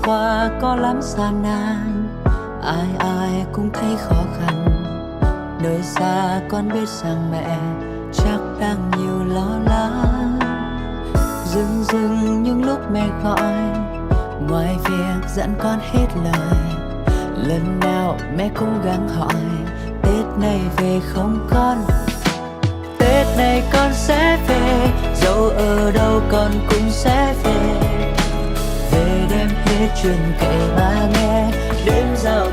qua có lắm gian nan, ai ai cũng thấy khó khăn. Nơi xa con biết rằng mẹ chắc đang nhiều lo lắng. Dưng dưng những lúc mẹ gọi, ngoài việc dặn con hết lời, lần nào mẹ cố gắng hỏi Tết này về không con? Tết này con sẽ về, dẫu ở đâu con cũng sẽ về. Về đem hết chuyện kể ba nghe, đêm giao